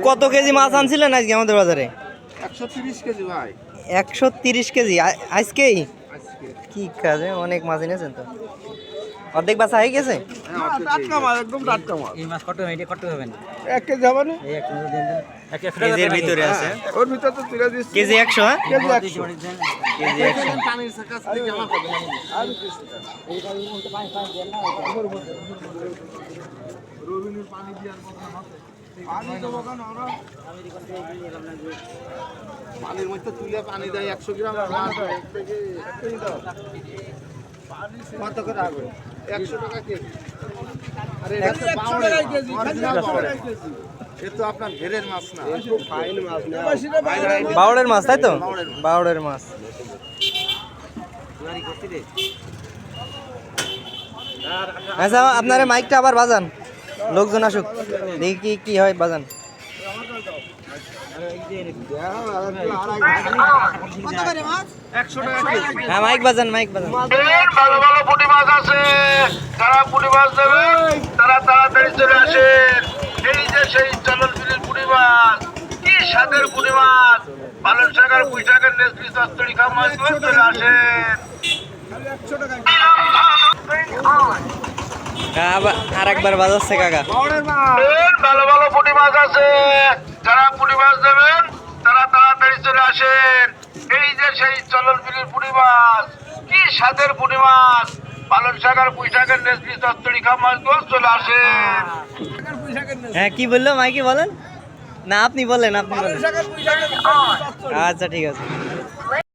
কত কেজি মাছ আনছিলেন আজকে আমাদের বাজারে? 130 কেজি ভাই। 130 কেজি আজকেই? আজকে কি কাজে অনেক মাছ এনেছেন তো। অর্ধেক বাসা হয়ে গেছে? টাটকা মাছ, একদম টাটকা মাছ। এই মাছ কত এটা কত হবে না 1 কেজি হবে না? এই 1 কেজি দেন দেন 1 কেজির ভিতরে আছে। ওর ভিতর তো তুলে দিচ্ছি। কেজি 100? হ্যাঁ কেজি 100। কেজি 100। পানির কাছ থেকে জামা পাবে না। আর কিছু না। এইটা উল্টো পানি পানি দেন না রবিনের পানি দিয়ার কথা আছে। পানি দেবো কেন আমরা? আমি রিকন দিয়ে দিলাম না যে পানির মধ্যে তুলে পানি দেয় 100 গ্রাম মাছ থেকে একটাই দাও। কত করে হবে? 100 টাকা কেজি। আরে এটা তো 100 টাকা কেজি। এ তো আপনার ঘেরের মাছ না। খুব ফাইন মাছ না। বাউড়ের মাছ তাই তো? বাউড়ের মাছ। চুরি করতে দে আচ্ছা আপনারা মাইকটা আবার বাজান, লোকজন আসুক দেখি কি হয়, বাজান। হ্যাঁ মাইক বাজান, মাইক বাজান। ভালো ভালো পুঁটি মাছ আছে, যারা পুঁটি মাছ দেবেন তারা তাড়াতাড়ি চলে আসেন। এই যে সেই চলন বিলির পুঁটি মাছ, কি স্বাদের পুঁটি মাছ, পালন শাকের পুঁই শাকের নেসলি চচ্চড়ি খাওয়া মাছ চলে আসেন। হ্যাঁ, আবার আর একবার বাজাচ্ছে কাকা। ভালো ভালো পুঁটি মাছ আছে, যারা পুঁটি মাছ দেবেন তারা তাড়াতাড়ি চলে আসেন। এই যে সেই চলন বিলির পুঁটি মাছ, কি স্বাদের পুঁটি মাছ, পালন শাকের পুঁই শাকের নেসলি চচ্চড়ি খাওয়া মাছ চলে আসেন। হ্যাঁ কি বললো মাইকে, বলেন না, আপনি বলেন, আপনি বলেন। আচ্ছা ঠিক আছে।